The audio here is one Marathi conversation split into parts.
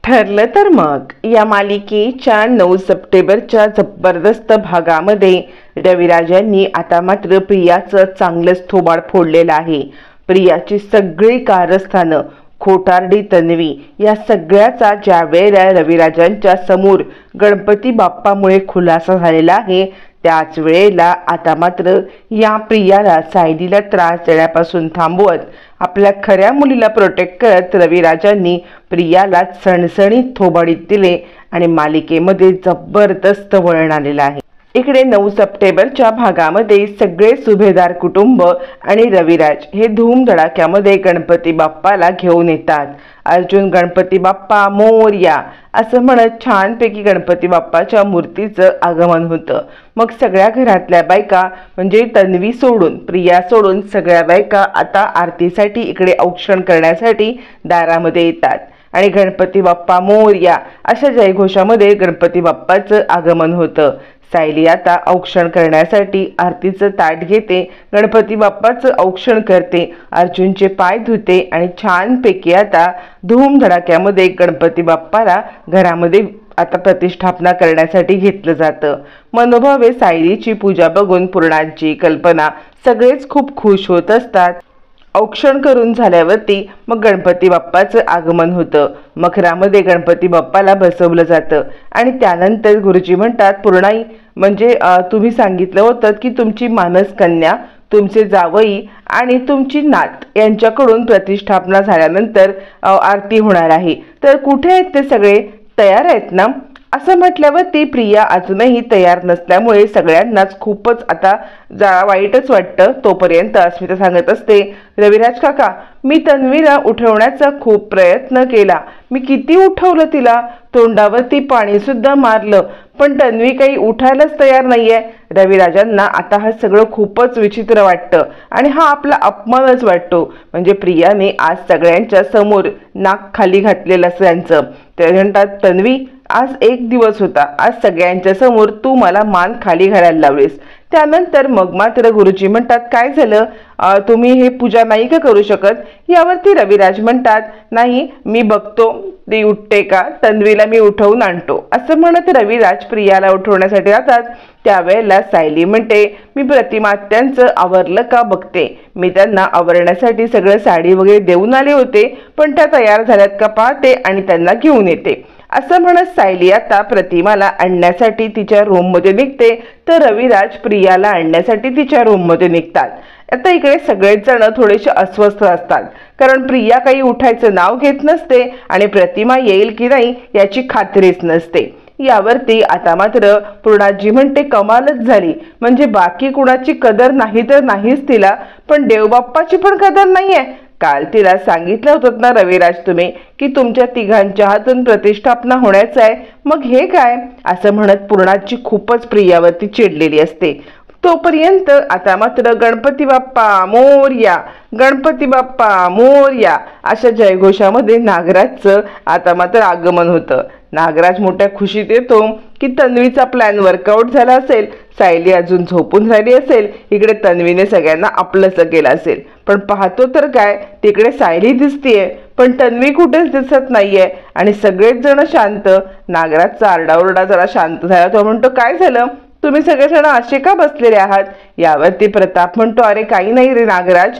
ठरलं तर मग या मालिकेच्या 9 सप्टेंबरच्या जबरदस्त भागामध्ये रविराजांनी आता मात्र प्रियाचं चांगलंच थोबाड फोडलेलं आहे। प्रियाची सगळी कारस्थानं, खोटारडी तन्वी या सगळ्याचा ज्या वेळेला रविराजांच्या समोर गणपती बाप्पामुळे खुलासा झालेला आहे, त्याच वेळेला आता मात्र या प्रियाला सायलीला त्रास देण्यापासून थांबवत आपल्या खऱ्या मुलीला प्रोटेक्ट करत रविराजांनी प्रियाला सणसणीत थोबाडीत दिले आणि मालिकेमध्ये जबरदस्त वळण आलेलं आहे। इकडे 9 सप्टेंबरच्या भागामध्ये सगळे सुभेदार कुटुंब आणि रविराज हे धूमधडाक्यामध्ये गणपती बाप्पाला घेऊन येतात। अर्जुन गणपती बाप्पा मोरया असं म्हणत छानपैकी गणपती बाप्पाच्या मूर्तीचं आगमन होतं। मग सगळ्या घरातल्या बायका म्हणजे तन्वी सोडून, प्रिया सोडून सगळ्या बायका आता आरतीसाठी इकडे औक्षण करण्यासाठी दारामध्ये येतात आणि गणपती बाप्पा मोरया अशा जयघोषामध्ये गणपती बाप्पाचं आगमन होतं। सायली आता औक्षण करण्यासाठी आरतीचं ताट घेते, गणपती बाप्पाचं औक्षण करते, अर्जुनचे पाय धुते आणि छानपैकी आता धूमधडाक्यामध्ये गणपती बाप्पाला घरामध्ये आता प्रतिष्ठापना करण्यासाठी घेतलं जातं। मनोभावे सायलीची पूजा बघून पूर्णाची कल्पना सगळेच खूप खुश होत असतात। औक्षण करून झाल्यावरती मग गणपती बाप्पाचं आगमन होतं। मखरामध्ये गणपती बाप्पाला बसवलं जातं आणि त्यानंतर गुरुजी म्हणतात, पूर्णाई म्हणजे तुम्ही सांगितलं होतं की तुमची मानस कन्या, तुमचे जावई आणि तुमची नात यांच्याकडून प्रतिष्ठापना झाल्यानंतर आरती होणार आहे, तर कुठे आहेत ते सगळे, तयार आहेत ना? असं म्हटल्यावर ती प्रिया अजूनही तयार नसल्यामुळे सगळ्यांनाच खूपच आता वाईटच वाटतं। तोपर्यंत अस्मिता सांगत असते, रविराज काका, मी तन्वीला उठवण्याचा खूप प्रयत्न केला, मी किती उठवलं तिला, तोंडावरती पाणी सुद्धा मारलं, पण तन्वी काही उठायलाच तयार नाहीये। रविराजांना आता हा सगळं खूपच विचित्र वाटतं आणि हा आपला अपमानच वाटतो। म्हणजे प्रियाने आज सगळ्यांच्या समोर नाक खाली घातलेलं त्यांचं। ते म्हणतात, तन्वी आज एक दिवस होता, आज सगळ्यांच्या समोर तू मला मान खाली घालायला लावलीस। त्यानंतर मग मात्र गुरुजी म्हणतात, काय झालं, तुम्ही हे पूजा नाही का करू शकत? यावरती रविराज म्हणतात, नाही मी बघतो ती उठते का, तन्वीला मी उठवून आणतो। असं म्हणत रविराज प्रियाला उठवण्यासाठी जातात। त्यावेळेला सायली म्हणते, मी प्रतिमा त्यांचं आवरलं का बघते, मी त्यांना आवरण्यासाठी सगळं साडी वगैरे देऊन आले होते, पण त्या तयार झाल्यात का पाहते आणि त्यांना घेऊन येते। असं म्हणत सायली आता प्रतिमाला आणण्यासाठी तिच्या रूममध्ये निघते, तर रविराज प्रियाला आणण्यासाठी तिच्या रूममध्ये निघतात। आता इकडे सगळेच जण थोडेसे अस्वस्थ असतात, कारण प्रिया काही उठायचं नाव घेत नसते आणि प्रतिमा येईल की नाही याची खात्रीच नसते। यावरती आता मात्र पूर्णाजी म्हणते, कमालच झाली, म्हणजे बाकी कुणाची कदर नाही तर नाहीच तिला, पण देवबाप्पाची पण कदर नाहीये। काल तिला सांगितलं होतं ना रविराज तुम्ही की तुमच्या तिघांच्या हातून प्रतिष्ठापना होण्याचं आहे, मग हे काय? असं म्हणत पूर्णाची खूपच प्रियावरती चिडलेली असते। तोपर्यंत आता मात्र गणपती बाप्पा मोरया, गणपती बाप्पा मोरया अशा जयघोषामध्ये नागराजचं आता मात्र आगमन होतं। नागराज मोठ्या खुशीत येतो की तन्वीचा प्लॅन वर्कआउट झाला असेल, सायली अजून झोपून राहिली असेल, इकडे तन्वीने सगळ्यांना आपलंसं केलं असेल। पण पाहतो तर काय, तिकडे सायली दिसतीये पण तन्वी कुठेच दिसत नाहीये आणि सगळेच जण शांत। नागराजचा आरडाओरडा जरा शांत झाला, तो म्हणतो, काय झालं, तुम्ही सगळेजण असे का बसलेले आहात? यावरती प्रताप म्हणतो, अरे काही नाही रे नागराज,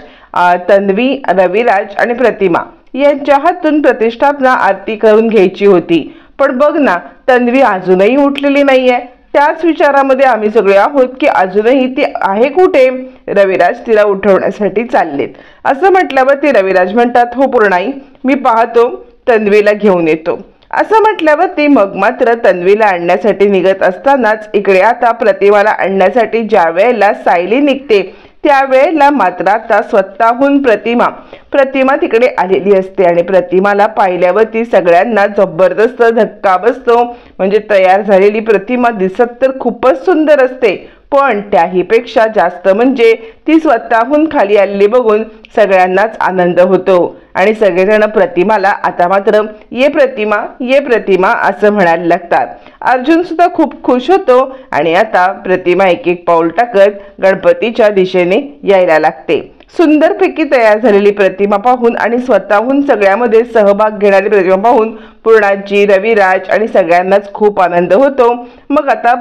तन्वी, रविराज आणि प्रतिमा यांच्या हातून प्रतिष्ठापना आरती करून घ्यायची होती, पण बघ ना तन्वी अजूनही उठलेली नाहीये। त्याच विचारामध्ये आम्ही सगळे आहोत की अजूनही ती आहे कुठे? रविराज तिला उठवण्यासाठी चाललेत। असं म्हटल्यावर ते रविराज म्हणतात, हो पूर्णाई, मी पाहतो, तन्वीला घेऊन येतो। असं म्हटल्यावर ती मग मात्र तन्वीला आणण्यासाठी निघत असतानाच इकडे आता प्रतिमाला आणण्यासाठी ज्या वेळेला सायली निघते, त्यावेळेला मात्र आता स्वतःहून प्रतिमा तिकडे आलेली असते आणि प्रतिमाला पाहिल्यावरती सगळ्यांना जबरदस्त धक्का बसतो। म्हणजे तयार झालेली प्रतिमा दिसत तर खूपच सुंदर असते, पण त्याहीपेक्षा जास्त म्हणजे ती स्वतःहून खाली आलेली बघून सगळ्यांनाच आनंद होतो आणि सगळेजण प्रतिमाला आता मात्र ये प्रतिमा, ये प्रतिमा असं म्हणायला लागतात। अर्जुन सुद्धा खूप खुश होतो आणि आता प्रतिमा एक एक पाऊल टाकत गणपतीच्या दिशेने यायला लागते। सुंदरपैकी तयार झालेली प्रतिमा पाहून आणि स्वतःहून सगळ्यामध्ये सहभाग घेणारी प्रतिमा पाहून पूर्णाजी, रविराज आणि सगळ्यांनाच खूप आनंद होतो। मग आता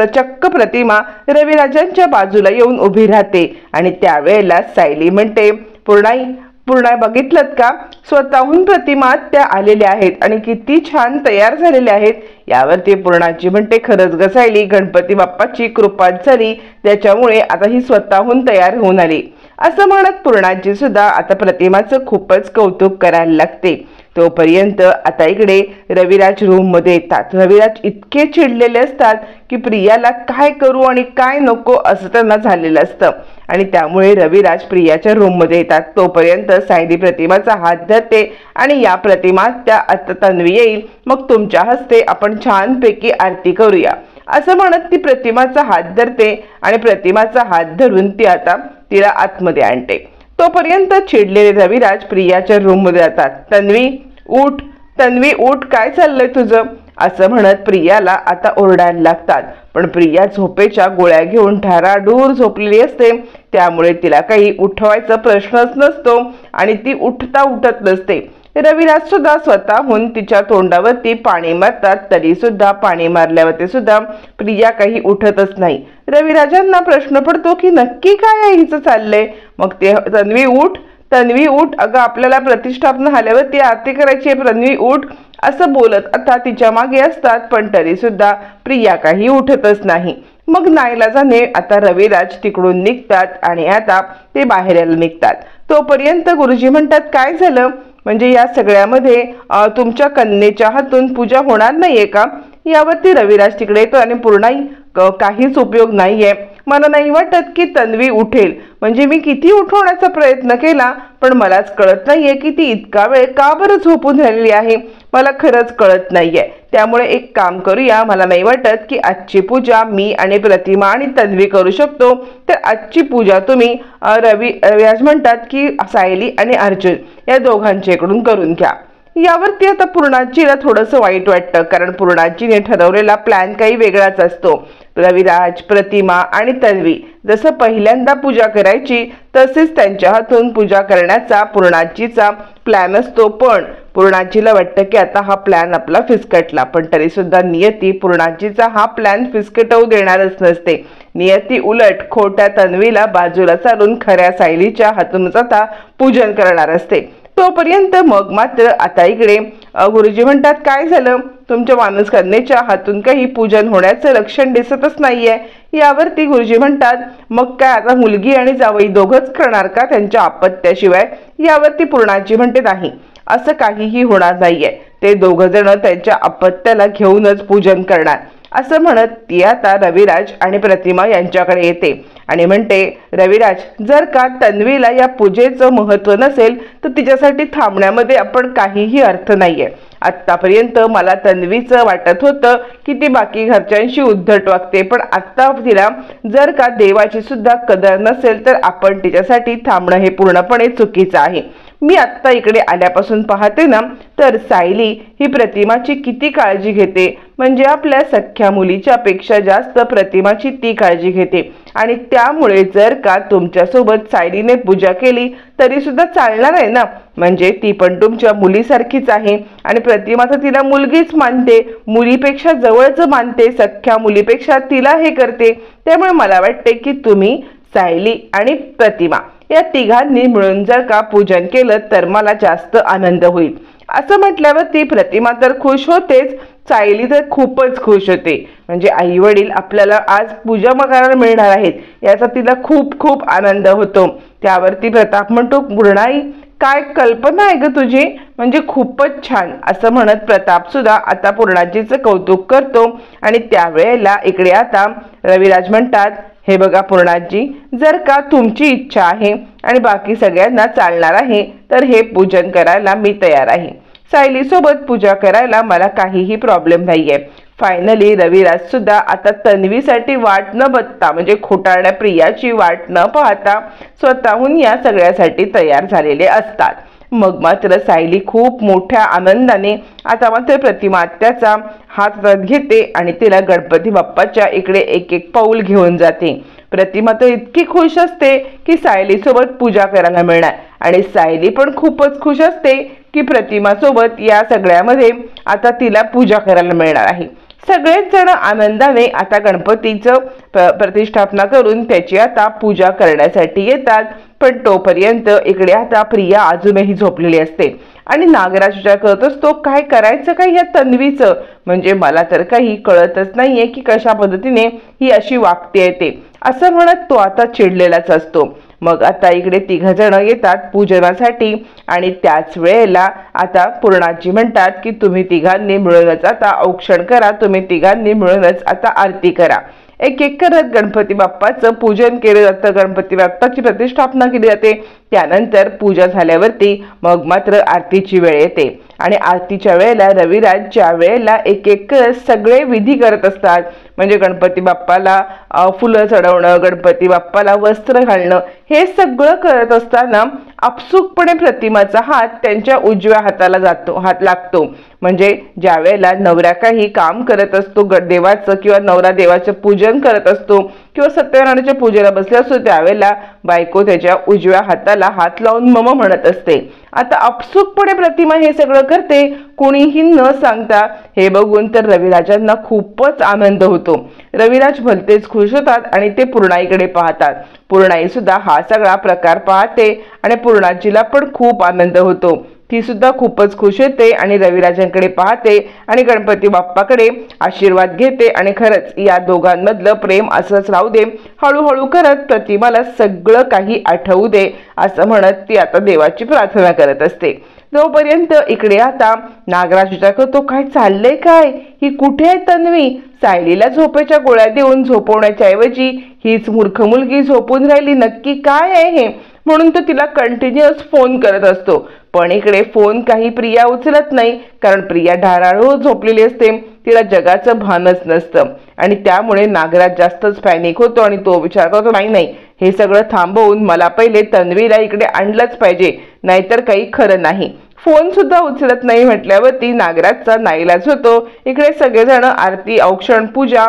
चक्क प्रतिमा रविराजांच्या बाजूला येऊन उभी राहते आणि त्यावेळेला सायली म्हणते, पूर्णा बघितलं का, स्वतःहून प्रतिमा त्या आलेल्या आहेत आणि किती छान तयार झालेल्या आहेत। यावरती पूर्णाजी म्हणते, खरंच ग सायली, गणपती बाप्पाची कृपा झाली, त्याच्यामुळे आता ही स्वतःहून तयार होऊन आली। असं म्हणत पूर्णाजी सुद्धा आता प्रतिमाचं खूपच कौतुक करायला लागते। तोपर्यंत आता इकडे रविराज रूम मध्ये येतात। रविराज इतके चिडलेले असतात की प्रियाला काय करू आणि काय नको असं त्यांना झालेलं असतं आणि त्यामुळे रविराज प्रियाच्या रूम मध्ये येतात। तोपर्यंत सायली प्रतिमाचा हात धरते आणि या प्रतिमा त्या आता तन्वी येईल, मग तुमच्या हस्ते आपण छानपैकी आरती करूया असं म्हणत ती प्रतिमाचा हात धरते आणि प्रतिमाचा हात धरून ती आता तिला आतमध्ये आणते। तोपर्यंत चिडलेले रविराज प्रियाच्या रूम मध्ये जातात। तन्वी उठ, काय चाललंय तुझं असं म्हणत प्रियाला आता ओरडायला लागतात। पण प्रिया झोपेच्या गोळ्या घेऊन ढाराडूर झोपलेली असते, त्यामुळे तिला काही उठवायचा प्रश्नच नसतो आणि ती उठत नसते। रविराज सुद्धा स्वतःहून तिच्या तोंडावरती पाणी मारतात, तरी सुद्धा पाणी मारल्यावरती सुद्धा प्रिया काही उठतच नाही। रविराजांना प्रश्न पडतो की नक्की काय आहे हिचं चाललंय। मग ते तन्वी उठ, अगं आपल्याला प्रतिष्ठापना झाल्यावरती आरती करायची आहे, तन्वी उठ असं बोलत आता तिच्या मागे असतात, पण तरी सुद्धा प्रिया काही उठतच नाही। मग नाईलाजाने आता रविराज तिकडून निघतात आणि आता ते बाहेर यायला निघतात। तोपर्यंत गुरुजी म्हणतात, काय झालं, म्हणजे या सगळ्यामध्ये तुमच्या कन्येच्या हातून पूजा होणार नाहीये का। यावरती रविराज तिकडे येतो आणि पूर्णाई, काहीच उपयोग नाहीये, मला नाही वाटत की तन्वी उठेल, म्हणजे मी किती उठवण्याचा प्रयत्न केला पण मलाच कळत नाहीये की ती इतका वेळ का बरं झोपून राहिलेली आहे, मला खरंच कळत नाहीये। त्यामुळे एक काम करूया, मला नाही वाटत की आजची पूजा मी आणि प्रतिमा आणि तन्वी करू शकतो, तर आजची पूजा तुम्ही रविराज म्हणतात की सायली आणि अर्जुन या दोघांच्याकडून करून घ्या। यावरती आता पूर्णाजीला थोडंसं वाईट वाटतं, कारण पूर्णाजीने ठरवलेला प्लॅन काही वेगळाच असतो। रविराज, प्रतिमा आणि तन्वी जसं पहिल्यांदा पूजा करायची तसेच त्यांच्या हातून पूजा करण्याचा पूर्णाजीचा प्लॅन असतो, पण पूर्णाजीला वाटतं की आता हा प्लॅन आपला फिसकटला। पण तरी सुद्धा नियती पूर्णाजीचा हा प्लॅन फिसकटवू देणारच नसते। नियती उलट खोट्या तन्वीला बाजूला सारून खऱ्या सायलीच्या हातूनच आता पूजन करणार असते। तोपर्यंत मग मात्र आता इकडे गुरुजी म्हणतात, काय झालं, तुमच्या माणूस कन्येच्या हातून काही पूजन होण्याचं लक्षण दिसतच नाहीये। यावरती गुरुजी म्हणतात, मग काय आता मुलगी आणि जावई दोघंच करणार का त्यांच्या अपत्याशिवाय। यावरती पूर्णाजी म्हणते, नाही, असं काहीही होणार नाहीये, ते दोघ जण त्यांच्या अपत्याला घेऊनच पूजन करणार असं म्हणत ती आता रविराज आणि प्रतिमा यांच्याकडे येते आणि म्हणते, रविराज, जर का तन्वीला या पूजेचं महत्त्व नसेल तर तिच्यासाठी थांबण्यामध्ये आपण काहीही अर्थ नाहीये। आत्तापर्यंत मला तन्वीचं वाटत होतं की ती बाकी घरच्यांशी उद्धट वागते, पण आत्ता तिला जर का देवाची सुद्धा कदर नसेल तर आपण तिच्यासाठी थांबणं हे पूर्णपणे चुकीचं आहे। मी आत्ता इकडे आल्यापासून पाहते ना, तर सायली ही प्रतिमाची किती काळजी घेते, म्हणजे आपल्या सख्ख्या मुलीच्या पेक्षा जास्त प्रतिमाची ती काळजी घेते आणि त्यामुळे जर का तुमच्यासोबत सायलीने पूजा केली तरी सुद्धा चालणार आहे ना, म्हणजे ती पण तुमच्या मुलीसारखीच आहे आणि प्रतिमा तर तिला मुलगीच मानते, मुलीपेक्षा जवळच मानते, सख्ख्या मुलीपेक्षा तिला हे करते। त्यामुळे मला वाटते की तुम्ही सायली आणि प्रतिमा या तिघांनी मिळून जर का पूजन केलं तर मला जास्त आनंद होईल असं म्हटल्यावर ती प्रतिमा तर खुश होतेच, सायली तर खूपच खुश होते, म्हणजे आई वडील आपल्याला आज पूजा करायला मिळणार आहेत याचा तिला खूप खूप आनंद होतो। त्यावरती प्रताप म्हणतो, पूर्णाई, काय कल्पना आहे ग तुझी, म्हणजे खूपच छान असं म्हणत प्रताप सुद्धा आता पूर्णाजीचं कौतुक करतो आणि त्यावेळेला इकडे आता रविराज म्हणतात, हे बघा पूर्णाजी, जर का तुमची इच्छा आहे आणि बाकी सगळ्यांना चालणार आहे तर हे पूजन करायला मी तयार आहे, सायली सोबत पूजा करायला मला काहीही प्रॉब्लेम नाहीये। फायनली रविराज सुद्धा आता तन्वीसाठी वाट न बघता, म्हणजे खोटारड्या प्रियाची वाट न पाहता स्वतःहून या सगळ्यासाठी तयार झालेले असतात। मग मात्र सायली खूप मोठ्या आनंदाने आता मात्र प्रतिमा त्याचा हात घेते आणि तिला गणपती बाप्पाच्या इकडे एक एक पाऊल घेऊन जाते। प्रतिमा तर इतकी खुश असते की सायली सोबत पूजा करायला मिळणार आणि सायली पण खूपच खुश असते की प्रतिमा सोबत या सगळ्यामध्ये आता तिला पूजा करायला मिळणार आहे। सगळेच जण आनंदाने आता गणपतीचं प्रतिष्ठापना करून त्याची आता पूजा करण्यासाठी येतात। पण तोपर्यंत इकडे आता प्रिया अजूनही झोपलेली असते आणि नागराज विचार करत असतो काय करायचं काय या तन्वीचं, म्हणजे मला तर काही कळतच नाहीये की कशा पद्धतीने ही अशी वागते ते, असं म्हणत तो आता चिडलेलाच असतो। मग आता इकडे तिघ जण येतात पूजनासाठी आणि त्याच वेळेला आता पूर्णाजी म्हणतात की तुम्ही तिघांनी मिळूनच आता औक्षण करा, तुम्ही तिघांनी मिळूनच आता आरती करा। एक एक करत गणपती बाप्पाचं पूजन केलं जातं, गणपती बाप्पाची प्रतिष्ठापना केली जाते। त्यानंतर पूजा झाल्यावरती मग मात्र आरतीची वेळ येते आणि आरतीच्या वेळेला रविराज ज्या वेळेला एक एक सगळे विधी करत असतात, म्हणजे गणपती बाप्पाला फुलं चढवणं, गणपती बाप्पाला वस्त्र घालणं, हे सगळं करत असताना आपसुकपणे प्रतिमाचा हात त्यांच्या उजव्या हाताला हात लागतो। म्हणजे ज्या वेळेला नवरा काही काम करत असतो देवाचं किंवा नवरा देवाचं पूजन करत असतो किंवा सत्यनारायणाच्या पूजेला बसले असतो त्यावेळेला बायको त्याच्या उजव्या हाताला हात लावून मम म्हणत असते। आता आपसुकपणे प्रतिमा हे सगळं करते कोणीही न सांगता। हे बघून तर रविराजांना खूपच आनंद होतो। रविराज भलतेच खुश होतात आणि ते पूर्णाईकडे पाहतात। पूर्णाई सुद्धा हा सगळा प्रकार पाहते आणि पूर्णाजीला पण खूप आनंद होतो। ती सुद्धा खूपच खुश होते आणि रविराजांकडे पाहते आणि गणपती बाप्पाकडे आशीर्वाद घेते आणि खरंच या दोघांमधलं प्रेम असंच राहू दे, हळूहळू करत प्रतिमाला सगळं काही आठवू दे असं म्हणत ती आता देवाची प्रार्थना करत असते। तोपर्यंत इकडे आता नागराज विचार करतो काय चाललंय काय, ही कुठे आहे तन्वी? सायलीला झोपेच्या गोळ्या देऊन झोपवण्याच्या ऐवजी हीच मूर्ख मुलगी झोपून राहिली, नक्की काय आहे हे, म्हणून तो तिला कंटिन्युअस फोन करत असतो। पण इकडे फोन काही प्रिया उचलत नाही, कारण प्रिया ढाराळू झोपलेली असते, तिला जगाचं भानच नसतं आणि त्यामुळे नागराज जास्तच पॅनिक होतो आणि तो विचार करतो नाही हे सगळं थांबवून मला पहिले तन्वीला इकडे आणलंच पाहिजे, नाहीतर काही खरं नाही। फोन सुद्धा उचलत नाही म्हटल्यावरती नागराजचा नाईलाज होतो। इकडे सगळेजण आरती औक्षण पूजा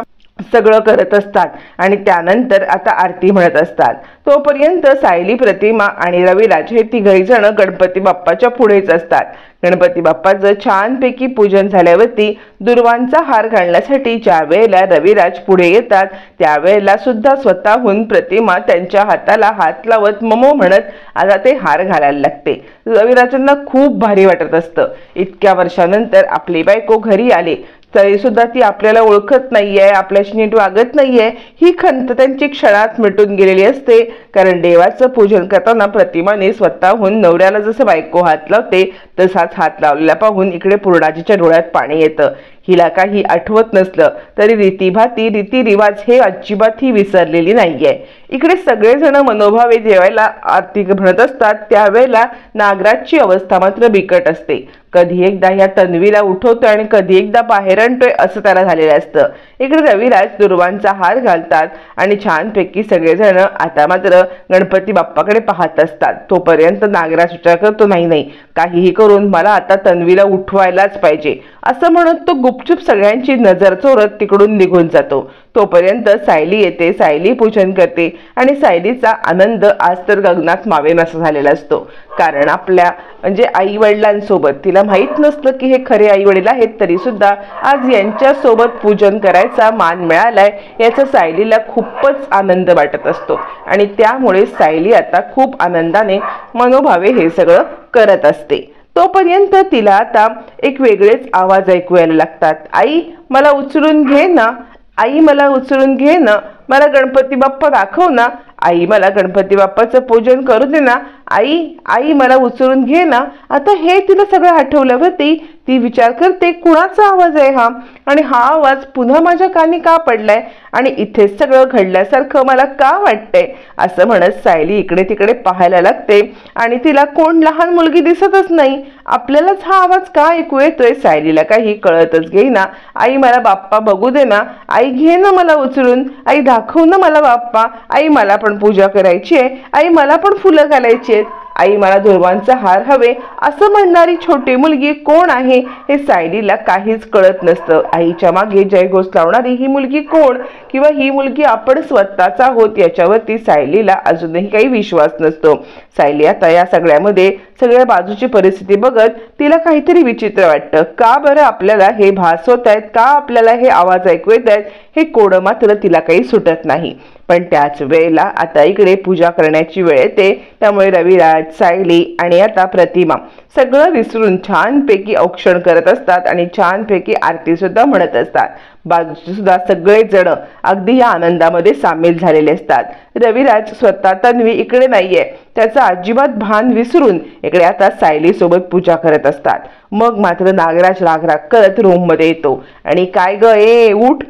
सगळं करत असतात आणि त्यानंतर आता आरती म्हणत असतात। तोपर्यंत सायली, प्रतिमा आणि रविराज हे तिघही जण गणपती बाप्पाच्या पुढेच असतात। गणपती बाप्पाचं छानपैकी पूजन झाल्यावरती दुर्वांचा हार घालण्यासाठी ज्या वेळेला रविराज पुढे येतात त्यावेळेला सुद्धा स्वतःहून प्रतिमा त्यांच्या हाताला हात लावत ममो म्हणत आता ते हार घालायला लागते। रविराजांना खूप भारी वाटत असतं, इतक्या वर्षानंतर आपली बायको घरी आले तरी सुद्धा ती आपल्याला ओळखत नाहीये, आपल्याशी नीट वागत नाहीये, ही खंत त्यांची क्षणात मिटून गेलेली असते। कारण देवाचं पूजन करताना प्रतिमाने स्वतःहून नवऱ्याला जसं बायको हात लावते तसाच हात लावलेला पाहून इकडे पूर्णाजीच्या डोळ्यात पाणी येतं। हिला काही आठवत नसलं तरी रीतिरिवाज हे अजिबात ही विसरलेली नाहीये। इकडे सगळेजण मनोभावे जेवायला आरती म्हणत असतात त्यावेळेला नागराजची अवस्था मात्र बिकट असते। कधी एकदा ह्या तन्वीला उठवतोय आणि कधी एकदा बाहेर आणतोय असं त्याला झालेलं असतं। इकडे रविराज दुर्वांचा हार घालतात आणि छानपैकी सगळेजण आता मात्र गणपती बाप्पाकडे पाहत असतात। तोपर्यंत नागराज विचार करतो नाही काहीही करून मला आता तन्वीला उठवायलाच पाहिजे असं म्हणत तो गुपचूप सगळ्यांची नजर चोरत तिकडून निघून जातो। तोपर्यंत सायली येते, सायली पूजन करते आणि सायलीचा आनंद आज तर गगनात मावेनासा झालेला असतो। कारण आपल्या म्हणजे आई वडिलांसोबत तिला माहित नसलं की हे खरे आई वडील आहेत तरी सुद्धा आज यांच्या सोबत पूजन करायचा मान मिळालाय याचा सायलीला खूपच आनंद वाटत असतो आणि त्यामुळे सायली आता खूप आनंदाने मनोभावे हे सगळं करत असते। तोपर्यंत तिला आता एक वेगळेच आवाज ऐकू यायला लागतात, आई मला उचलून घे ना, आई मला उचलून घे ना, मला गणपती बाप्पा दाखव ना, आई मला गणपती बाप्पाचं पूजन करू दे ना, आई मला उचलून घे ना। आता हे तिला सगळं आठवल्यावरती ती विचार करते कुणाचा आवाज आहे हा आणि हा आवाज पुन्हा माझ्या कानी का पडलाय आणि इथे सगळं घडल्यासारखं मला का वाटतंय असं म्हणत सायली इकडे तिकडे पाहायला लागते आणि तिला कोण लहान मुलगी दिसतच नाही। आपल्यालाच हा आवाज का ऐकू येतोय सायलीला काही कळतच घेईना। आई मला बाप्पा बघू दे ना, आई घे ना मला उचलून, आई दाखव ना मला बाप्पा, आई मला पण पूजा करायची आहे, आई मला पण फुलं घालायची आहेत। आई मला दुर्वांचा हार हवे असं म्हणणारी छोटी मुलगी कोण आहे हे सायलीला काहीच कळत नसतं. आईच्या मागे जयघोष लावणारी ही मुलगी कोण किंवा ही मुलगी आपण स्वतःच आहोत याच्यावरती सायलीला अजूनही काही विश्वास नसतो. सायली आता या सगळ्यामध्ये सगळ्या बाजूची परिस्थिती बघत तिला काहीतरी विचित्र वाटतं. का बरं आपल्याला हे भास होत आहेत, का आपल्याला हे आवाज ऐकू येत आहेत हे कोड मात्र तिला काही सुटत नाही. पण त्याच वेळेला आता इकडे पूजा करण्याची वेळ येते. त्यामुळे रविराज, सायली आणि आता प्रतिमा सगळं विसरून छानपैकी औक्षण करत असतात आणि छानपैकी आरती सुद्धा म्हणत असतात. बाजूचे सुद्धा सगळे जण अगदी या आनंदामध्ये सामील झालेले असतात. रविराज स्वतः तन्वी इकडे नाहीये त्याचं अजिबात भान विसरून इकडे आता सायली सोबत पूजा करत असतात. मग मात्र नागराज राग करत रूम मध्ये येतो आणि काय ग ए उठ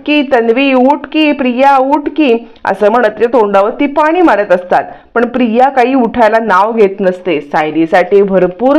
की तन्वी, उठ की प्रिया, उठ की असं म्हणत ते तोंडावरती पाणी मारत असतात. पण प्रिया काही उठायला नाव घेत नसते. सायलीसाठी भरपूर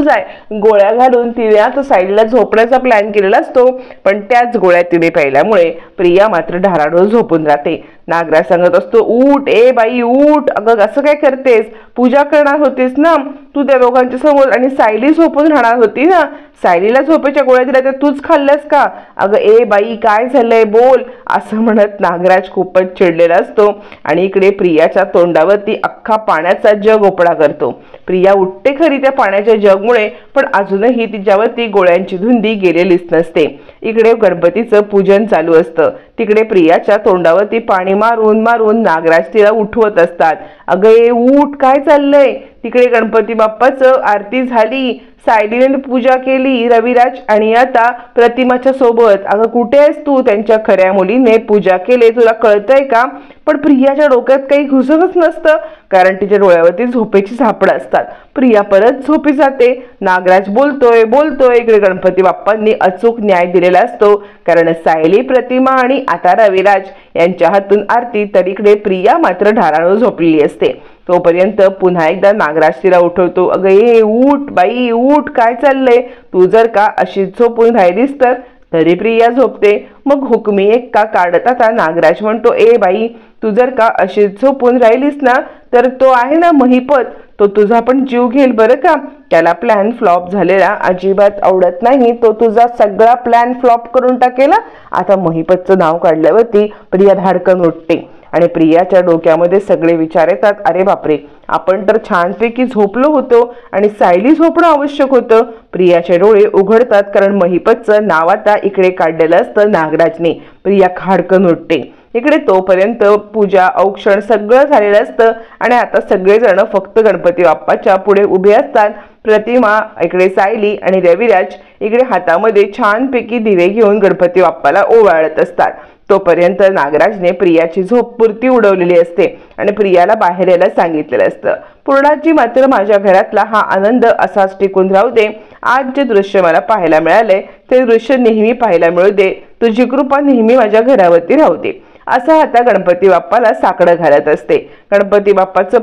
गोळ्या घालून तिने आता सायलीला झोपण्याचा प्लॅन केलेला असतो. पण त्याच गोळ्या तिने प्यायल्यामुळे प्रिया मात्र ढाराडोळ झोपून राहते. नागराज सांगत असतो उठ ए बाई उठ, अगं असं काय करतेस, पूजा करणार होतीस ना तू त्या दोघांच्या समोर आणि सायली झोपून राहणार होती ना, सायलीला झोपेच्या गोळ्या दिल्या तर तूच खाल्ल्यास का, अगं ए बाई काय झालंय बोल असं म्हणत नागराज खूपच चिडलेला असतो. आणि इकडे प्रियाच्या तोंडावरती अख्खा पाण्याचा जग ओपडा करतो. प्रिया उठते खरी त्या पाण्याच्या जगमुळे, पण अजूनही तिच्यावरती गोळ्यांची धुंदी गेलेलीच नसते. इकडे गणपतीचं पूजन चालू असतं. तिकडे प्रियाच्या तोंडावरती पाणी मारून मारून नागराज तिला उठवत असतात. अगं ए उठ, काय चाललंय, तिकडे गणपती बाप्पाचं आरती झाली, सायलीने पूजा केली, रविराज आणि आता प्रतिमाच्या सोबत. अगं कुठे आहेस तू, त्यांच्या खऱ्या मुलीने पूजा केली तुला कळतंय का. पण प्रियाच्या डोक्यात काही घुसतच नसतं, कारण तिच्या डोळ्यावरती झोपेची झापडं असतात. प्रिया परत झोपी जाते. नागराज बोलतोय इकडे गणपती बाप्पांनी अचूक न्याय दिलेला असतो, कारण सायली, प्रतिमा आणि आता रविराज यांच्या हातून आरती, तर इकडे प्रिया मात्र ढाराळू झोपलेली असते. तोपर्यंत पुन्हा एकदा नागराज तिला उठवतो. अगं ए उठ बाई उठ, काय चाललंय, तू जर का अशीच झोपून राहिलीस तर. तरी प्रिया झोपते. मग हुकमी एक का काढत आता नागराज म्हणतो ए बाई तू जर का अशीच झोपून राहिलीस ना तर तो आहे ना महिपत, तो तुझा पण जीव घेईल बरं का. त्याला प्लॅन फ्लॉप झालेला अजिबात आवडत नाही, तो तुझा सगळा प्लॅन फ्लॉप करून टाकेला. आता महिपतचं नाव काढल्यावरती प्रिया धाडकन उठते आणि प्रियाच्या डोक्यामध्ये सगळे विचार येतात. अरे बापरे, आपण तर छानपैकी झोपलो होतो आणि सायली झोपणं आवश्यक होतं. प्रियाचे डोळे उघडतात, कारण महिपतचं नाव आता इकडे काढलेलं असतं नागराजने. प्रिया खाडकन उठते. इकडे तोपर्यंत पूजा औक्षण सगळं झालेलं असतं आणि आता सगळेजण फक्त गणपती बाप्पाच्या पुढे उभे असतात. प्रतिमा, इकडे सायली आणि रविराज इकडे हातामध्ये छानपैकी दिवे घेऊन गणपती बाप्पाला ओवाळत असतात. तोपर्यंत नागराजने प्रियाची झोप पुरती उडवलेली असते आणि प्रियाला बाहेर यायला सांगितलेलं असतं. पूर्णाजी मात्र माझ्या घरातला हा आनंद असाच टिकून राहू दे. आज जे दृश्य मला पाहायला मिळालंय ते दृश्य नेहमी पाहायला मिळू दे. तुझी कृपा नेहमी माझ्या घरावरती राहू दे, असं आता गणपती बाप्पाला साकडं घालत असते. गणपती बाप्पाचं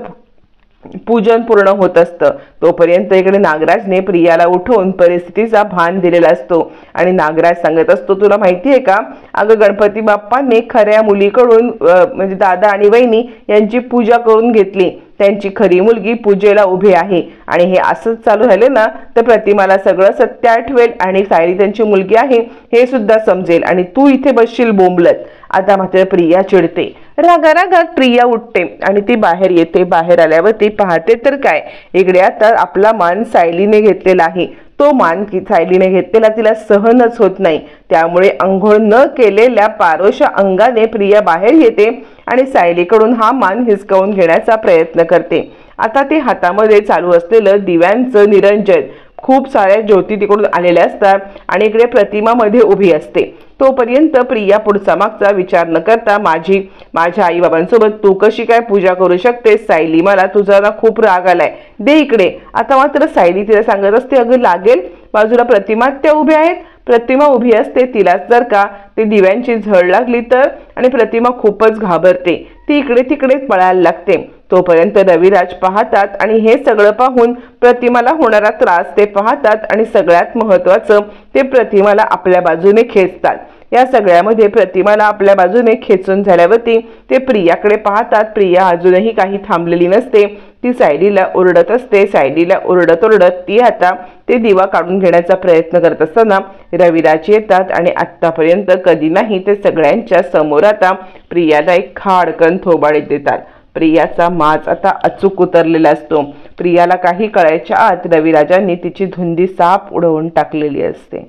पूजन पूर्ण होत असतं. तोपर्यंत इकडे नागराजने प्रियाला उठवून परिस्थितीचा भान दिलेला असतो आणि नागराज सांगत असतो तुला माहिती आहे का, अगं गणपती बाप्पाने खऱ्या मुलीकडून म्हणजे दादा आणि वहिनी यांची पूजा करून घेतली. त्यांची खरी मुलगी पूजेला उभी आहे आणि हे असंच चालू झाले ना तर प्रतिमाला सगळं सत्य आठवेल आणि सायली त्यांची मुलगी आहे हे सुद्धा समजेल आणि तू इथे बसशील बोंबलत. आता मात्र प्रिया चिडते. रागारागात प्रिया उठते आणि ती बाहेर येते. बाहेर आल्यावर ती पाहते तर काय, इकडे आता आपला मान सायलीने घेतलेला आहे. तो मान सायलीने घेतलेला तिला सहनच होत नाही. त्यामुळे अंघोळ न केलेल्या पारोशा अंगाने प्रिया बाहेर येते आणि सायलीकडून हा मान हिसकावून घेण्याचा प्रयत्न करते. आता ते हातामध्ये चालू असलेलं दिव्यांचं निरंजन, खूप साऱ्या ज्योती तिकडून आलेल्या असतात आणि इकडे प्रतिमा मध्ये उभी असते. तोपर्यंत प्रिया पुढचा मागचा विचार न करता माझ्या आई बाबांसोबत तू कशी काय पूजा करू शकते सायली, मला तुझा ना खूप राग आलाय, दे इकडे. आता मात्र सायली तिला सांगत असते अगं लागेल, बाजूला प्रतिमा त्या उभ्या आहेत. प्रतिमा उभी असते, तिलाच जर का ते दिव्यांची झळ लागली तर, आणि प्रतिमा खूपच घाबरते. ती इकडे तिकडे पळायला लागते. तोपर्यंत रविराज पाहतात आणि हे सगळं पाहून प्रतिमाला होणारा त्रास ते पाहतात आणि सगळ्यात महत्त्वाचं ते प्रतिमाला आपल्या बाजूने खेचतात. या सगळ्यामध्ये प्रतिमाला आपल्या बाजूने खेचून झाल्यावरती ते प्रियाकडे पाहतात. प्रिया अजूनही काही थांबलेली नसते. ती सायलीला ओरडत असते. सायलीला ओरडत ओरडत ती आता ते दिवा काढून घेण्याचा प्रयत्न करत असताना रविराज येतात आणि आत्तापर्यंत कधी नाही ते सगळ्यांच्या समोर आता प्रियाला एक खाडकन थोबाडीत देतात. प्रियाचा माज आता अचूक उतरलेला असतो. प्रियाला काही कळायच्या आत रविराजांनी तिची धुंदी साफ उडवून टाकलेली असते.